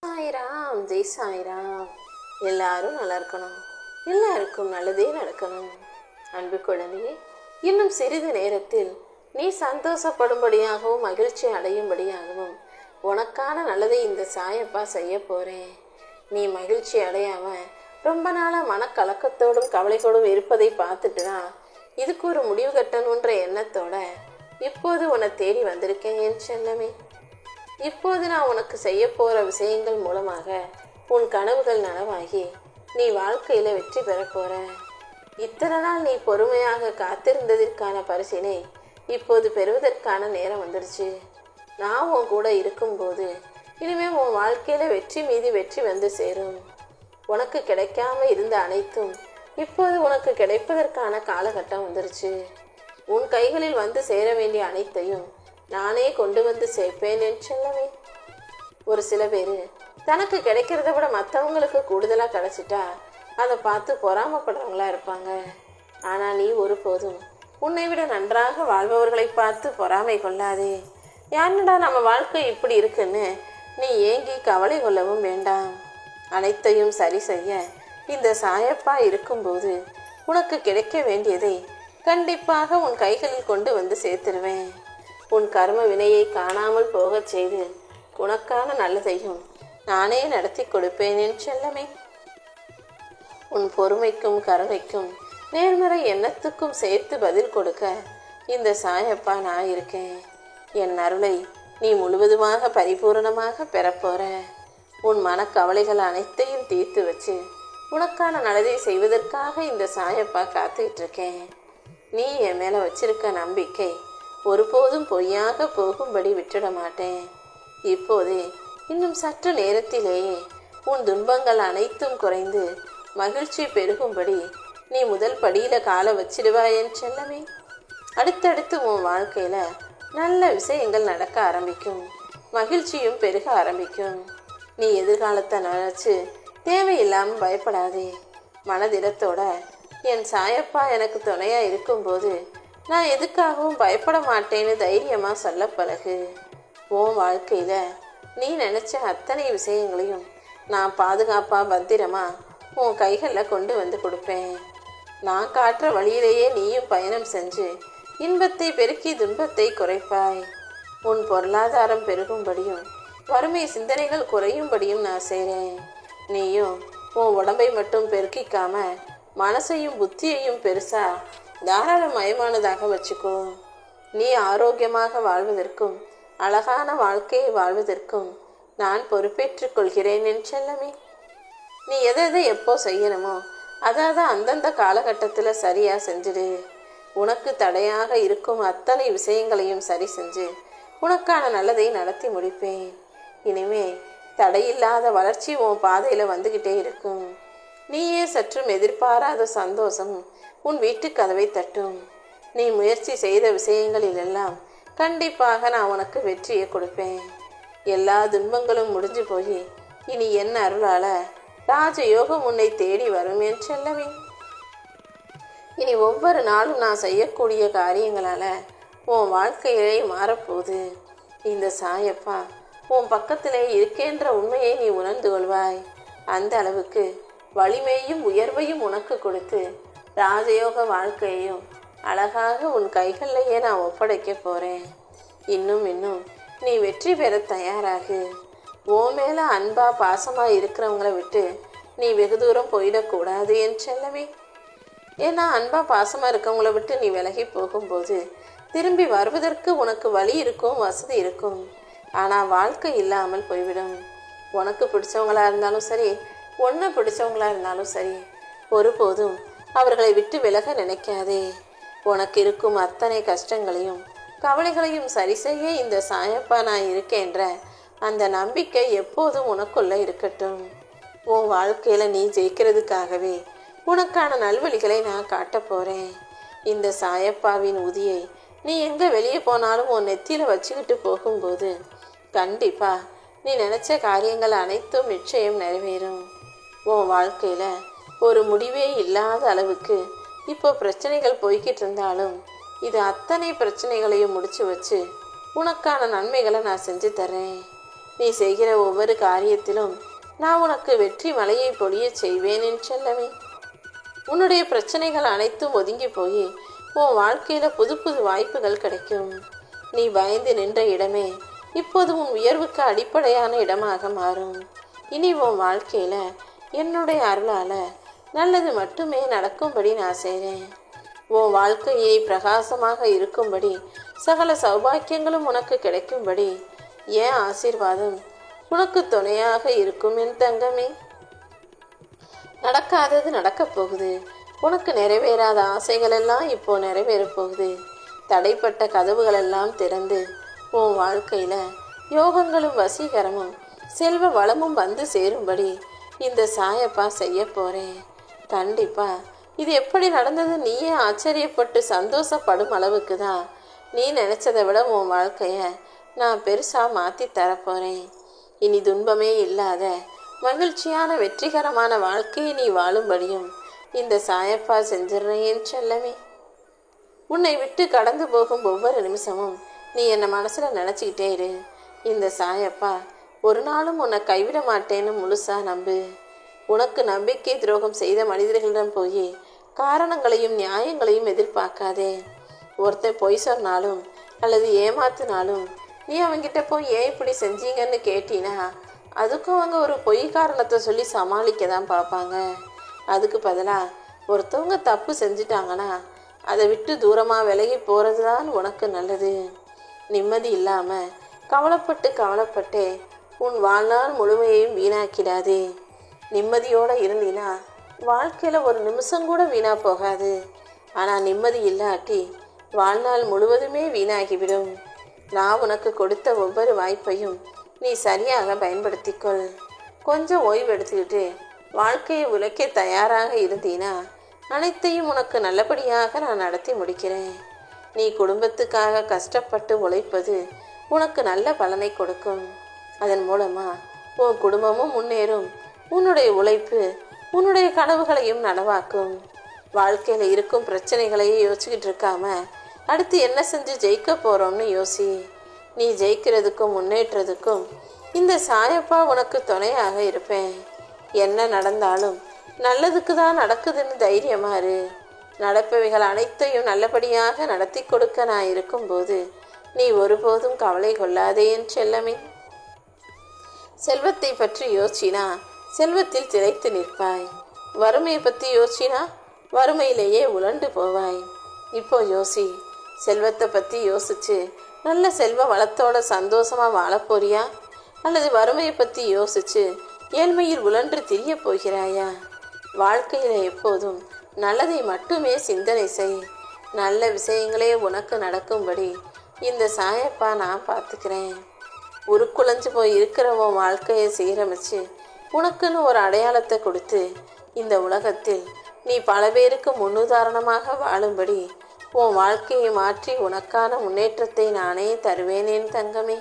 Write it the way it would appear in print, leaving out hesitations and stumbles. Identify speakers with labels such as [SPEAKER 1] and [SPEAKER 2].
[SPEAKER 1] சாய்ராம் ஜெய் சாய்ராம். எல்லாரும் நல்லா இருக்கணும், எல்லாருக்கும் நல்லதே நடக்கணும். அன்பு குழந்தையே, இன்னும் சிறிது நேரத்தில் நீ சந்தோஷப்படும்படியாகவும் மகிழ்ச்சி அடையும்படியாகவும் உனக்கான நல்லதை இந்த சாயப்பா செய்ய போறேன். நீ மகிழ்ச்சி அடையாம ரொம்ப நாளாக மனக்கலக்கத்தோடும் கவலையோடும் இருப்பதை பார்த்துட்டு தான் இதுக்கு ஒரு முடிவு கட்டணுன்ற எண்ணத்தோட இப்போது உன்னை தேடி வந்திருக்கேன் என் செல்லமே. இப்போது நான் உனக்கு செய்ய போகிற விஷயங்கள் மூலமாக உன் கனவுகள் நனவாகி நீ வாழ்க்கையில் வெற்றி பெற போற. இத்தனை நாள் நீ பொறுமையாக காத்திருந்ததற்கான பரிசினை இப்போது பெறுவதற்கான நேரம் வந்துடுச்சு. நான் உன் கூட இருக்கும்போது இனிமேல் உன் வாழ்க்கையில் வெற்றி மீது வெற்றி வந்து சேரும். உனக்கு கிடைக்காம இருந்த அனைத்தும் இப்போது உனக்கு கிடைப்பதற்கான காலகட்டம் வந்துருச்சு. உன் கைகளில் வந்து சேர வேண்டிய அனைத்தையும் நானே கொண்டு வந்து சேர்ப்பேன் என்று சொல்லவே. ஒரு சில பேர் தனக்கு கிடைக்கிறத விட மற்றவங்களுக்கு கூடுதலாக கிடைச்சிட்டா அதை பார்த்து பொறாமப்படுறவங்களா இருப்பாங்க. ஆனால் நீ ஒருபோதும் உன்னை விட நன்றாக வாழ்பவர்களை பார்த்து பொறாமை கொள்ளாதே. யாருடா நம்ம வாழ்க்கை இப்படி இருக்குன்னு நீ ஏங்கி கவலை கொள்ளவும் வேண்டாம். அனைத்தையும் சரி செய்ய இந்த சாயப்பா இருக்கும்போது உனக்கு கிடைக்க வேண்டியதை கண்டிப்பாக உன் கைகளில் கொண்டு வந்து சேர்த்துருவேன். உன் கர்ம வினையை காணாமல் போகச் செய்து உனக்கான நல்லதையும் நானே நடத்தி கொடுப்பேன் என் செல்லமே. உன் பொறுமைக்கும் கருணைக்கும் நேர்மறை எண்ணத்துக்கும் சேர்த்து பதில் கொடுக்க இந்த சாயப்பா நான் இருக்கேன். என் அருளை நீ முழுவதுமாக பரிபூரணமாக பெறப்போற. உன் மனக்கவலைகள் அனைத்தையும் தீர்த்து வச்சு உனக்கான நல்லதை செய்வதற்காக இந்த சாயப்பா காத்துக்கிட்டு இருக்கேன். நீ என் மேலே வச்சிருக்க நம்பிக்கை ஒருபோதும் பொய்யாக போகும்படி விட்டுட மாட்டேன். இப்போதே இன்னும் சற்று நேரத்திலேயே உன் துன்பங்கள் அனைத்தும் குறைந்து மகிழ்ச்சி பெருகும்படி நீ முதல் படியில காலை வச்சிடுவாய் என் செல்லமே. அடுத்தடுத்து உன் வாழ்க்கையில நல்ல விஷயங்கள் நடக்க ஆரம்பிக்கும், மகிழ்ச்சியும் பெருக ஆரம்பிக்கும். நீ எதிர்காலத்தை நினைச்சு தேவையில்லாமல் பயப்படாதே. மனதிடத்தோட என் சாயப்பா எனக்கு துணையா இருக்கும்போது நான் எதுக்காகவும் பயப்பட மாட்டேன்னு தைரியமாக சொல்ல பழகு. உன் வாழ்க்கையில் நீ நினச்ச அத்தனை விஷயங்களையும் நான் பாதுகாப்பாக பத்திரமா உன் கைகளில் கொண்டு வந்து கொடுப்பேன். நான் காட்டுற வழியிலேயே நீயும் பயணம் செஞ்சு இன்பத்தை பெருக்கி துன்பத்தை குறைப்பாய். உன் பொருளாதாரம் பெருகும்படியும் வறுமை சிந்தனைகள் குறையும்படியும் நான் செய்கிறேன். நீயும் உன் உடம்பை மட்டும் பெருக்கிக்காம மனசையும் புத்தியையும் பெருசா தாராளமயமானதாக வச்சுக்கோ. நீ ஆரோக்கியமாக வாழ்வதற்கும் அழகான வாழ்க்கையை வாழ்வதற்கும் நான் பொறுப்பேற்றுக் கொள்கிறேன் என் செல்லமே. நீ எதை எப்போ செய்யணுமோ அதாவது அந்தந்த காலகட்டத்தில் சரியா செஞ்சிடு. உனக்கு தடையாக இருக்கும் அத்தனை விஷயங்களையும் சரி செஞ்சு உனக்கான நல்லதை நடத்தி முடிப்பேன். இனிமே தடையில்லாத வளர்ச்சி உன் பாதையில் வந்துக்கிட்டே இருக்கும். நீயே சற்றும் எதிர்பாராத சந்தோஷம் உன் வீட்டு கதவை தட்டும். நீ முயற்சி செய்த விஷயங்களிலெல்லாம் கண்டிப்பாக நான் உனக்கு வெற்றியை கொடுப்பேன். எல்லா துன்பங்களும் முடிஞ்சு போய் இனி என் அருளால ராஜயோகம் உன்னை தேடி வரும் என் செல்லவே. இனி ஒவ்வொரு நாளும் நான் செய்யக்கூடிய காரியங்களால உன் வாழ்க்கையிலே மாறப்போகுது. இந்த சாயப்பா உன் பக்கத்திலே இருக்கேன்ற உண்மையை நீ உணர்ந்து கொள்வாய். அந்த அளவுக்கு வலிமையும் உயர்வையும் உனக்கு கொடுத்து ராஜயோக வாழ்க்கையையும் அழகாக உன் கைகளிலேயே நான் ஒப்படைக்க போறேன். இன்னும் நீ வெற்றி பெற தயாராகு. உன் மேல அன்பா பாசமா இருக்கிறவங்களை விட்டு நீ வெகு தூரம் போயிடக்கூடாது என் செல்லவே. ஏன்னா அன்பா பாசமா இருக்கவங்களை விட்டு நீ விலகி போகும்போது திரும்பி வருவதற்கு உனக்கு வழி இருக்கும், வசதி இருக்கும். ஆனால் வாழ்க்கை இல்லாமல் போய்விடும். உனக்கு பிடிச்சவங்களா இருந்தாலும் சரி, ஒன்றை பிடிச்சவங்களா இருந்தாலும் சரி, ஒருபோதும் அவர்களை விட்டு விலக நினைக்காதே. உனக்கு இருக்கும் அத்தனை கஷ்டங்களையும் கவலைகளையும் சரி செய்ய இந்த சாயப்பா நான் இருக்கேன்ற அந்த நம்பிக்கை எப்போதும் உனக்குள்ள இருக்கட்டும். உன் வாழ்க்கையில நீ ஜெயிக்கிறதுக்காகவே உனக்கான நல்வழிகளை நான் காட்ட போறேன். இந்த சாயப்பாவின் உதியை நீ எங்க வெளியே போனாலும் உன் நெத்தியில வச்சுக்கிட்டு போகும்போது கண்டிப்பா நீ நினைச்ச காரியங்கள் அனைத்தும் நிச்சயம் நிறைவேறும். உன் வாழ்க்கையில ஒரு முடிவே இல்லாத அளவுக்கு இப்போ பிரச்சனைகள் போய்கிட்டு இருந்தாலும் இது அத்தனை பிரச்சனைகளையும் முடிச்சு வச்சு உனக்கான நன்மைகளை நான் செஞ்சு தரேன். நீ செய்கிற ஒவ்வொரு காரியத்திலும் நான் உனக்கு வெற்றி மலையை பொழிய செய்வேன் என் செல்லமே. உன்னுடைய பிரச்சனைகள் அனைத்தும் ஒதுங்கி போய் உன் வாழ்க்கையில புது புது வாய்ப்புகள் கிடைக்கும். நீ பயந்து நின்ற இடமே இப்போது உன் உயர்வுக்கு அடிப்படையான இடமாக மாறும். இனி உன் வாழ்க்கையில என்னுடைய அருளால நல்லது மட்டுமே நடக்கும்படி நான் செய்கிறேன். உன் வாழ்க்கையை பிரகாசமாக இருக்கும்படி சகல சௌபாக்கியங்களும் உனக்கு கிடைக்கும்படி என் ஆசீர்வாதம் உனக்கு துணையாக இருக்கும் என் தங்கமே. நடக்காதது நடக்கப் போகுது. உனக்கு நிறைவேறாத ஆசைகள் எல்லாம் இப்போ நிறைவேறப் போகுது. தடைப்பட்ட கதவுகள் எல்லாம் திறந்து உன் வாழ்க்கையில யோகங்களும் வசீகரமும் செல்வ வளமும் வந்து சேரும்படி இந்த சாயப்பா செய்ய போறேன். கண்டிப்பா இது எப்படி நடந்தது நீயே ஆச்சரியப்பட்டு சந்தோஷப்படும் அளவுக்கு தான் நீ நினைச்சதை விட உன் வாழ்க்கைய நான் பெருசா மாத்தி தரப்போறேன். இனி துன்பமே இல்லாத மகிழ்ச்சியான வெற்றிகரமான வாழ்க்கையை நீ வாழும்படியும் இந்த சாயப்பா செஞ்சிடறேன் செல்லமே. உன்னை விட்டு கடந்து போகும் ஒவ்வொரு நிமிஷமும் நீ என்னை மனசுல நினைச்சுக்கிட்டே இரு. இந்த சாயப்பா ஒரு நாளும் உன்னை கைவிட மாட்டேன்னு முழுசா நம்பு. உனக்கு நம்பிக்கை துரோகம் செய்த மனிதர்களிடம் போய் காரணங்களையும் நியாயங்களையும் எதிர்பார்க்காதே. ஒருத்தர் பொய் சொன்னாலும் அல்லது ஏமாத்தினாலும் நீ அவங்கிட்ட போய் ஏன் இப்படி செஞ்சீங்கன்னு கேட்டினா அதுக்கும் அவங்க ஒரு பொய் காரணத்தை சொல்லி சமாளிக்க தான் பார்ப்பாங்க. அதுக்கு பதிலாக ஒருத்தவங்க தப்பு செஞ்சிட்டாங்கன்னா அதை விட்டு தூரமாக விலகி போகிறது தான் உனக்கு நல்லது. நிம்மதி இல்லாமல் கவலைப்பட்டு உன் வாழ்நாள் முழுமையையும் வீணாக்கிடாதே. நிம்மதியோடு இருந்தினா வாழ்க்கையில் ஒரு நிமிஷம் கூட வீணாக போகாது. ஆனால் நிம்மதி இல்லாட்டி வாழ்நாள் முழுவதுமே வீணாகிவிடும். நான் உனக்கு கொடுத்த ஒவ்வொரு வாய்ப்பையும் நீ சரியாக பயன்படுத்திக்கொள். கொஞ்சம் ஓய்வு எடுத்துக்கிட்டு வாழ்க்கையை உழைக்க தயாராக இருந்தீனா அனைத்தையும் உனக்கு நல்லபடியாக நான் நடத்தி முடிக்கிறேன். நீ குடும்பத்துக்காக கஷ்டப்பட்டு உழைப்பது உனக்கு நல்ல பலனை கொடுக்கும். அதன் மூலமா உன் குடும்பமும் முன்னேறும். உன்னுடைய உழைப்பு உன்னுடைய கனவுகளையும் நனவாக்கும். வாழ்க்கையில் இருக்கும் பிரச்சனைகளையே யோசிச்சுக்கிட்டு இருக்காம அடுத்து என்ன செஞ்சு ஜெயிக்க போறோம்னு யோசி. நீ ஜெயிக்கிறதுக்கும் முன்னேற்றதுக்கும் இந்த சாயப்பா உனக்கு துணையாக இருப்பேன். என்ன நடந்தாலும் நல்லதுக்கு தான் நடக்குதுன்னு தைரியமா இரு. நடப்பவைகள் அனைத்தையும் நல்லபடியாக நடத்தி கொடுக்க நான் இருக்கும்போது நீ ஒருபோதும் கவலை கொள்ளாதே என் செல்லமே. செல்வத்தை பற்றி யோசினா செல்வத்தில் திளைத்து நிற்பாய். வறுமையை பற்றி யோசினா வறுமையிலேயே உழண்டு போவாய். இப்போ யோசி, செல்வத்தை பற்றி யோசிச்சு நல்ல செல்வ வளத்தோட சந்தோஷமா வாழப்போறியா அல்லது வறுமையை பற்றி யோசிச்சு ஏழ்மையில் உழன்று திரிய போகிறாயா? வாழ்க்கையில எப்போதும் நல்லதை மட்டுமே சிந்தனை செய். நல்ல விஷயங்களே உனக்கு நடக்கும்படி இந்த சாயப்பா நான் பார்த்துக்கிறேன். உருக்குலைஞ்சு போய் இருக்கிறவன் வாழ்க்கையை சீரமைச்சு உனக்குன்னு ஒரு அடையாளத்தை கொடுத்து இந்த உலகத்தில் நீ பல பேருக்கு முன்னுதாரணமாக வாழும்படி உன் வாழ்க்கையை மாற்றி உனக்கான முன்னேற்றத்தை நானே தருவேனேன் தங்கமே.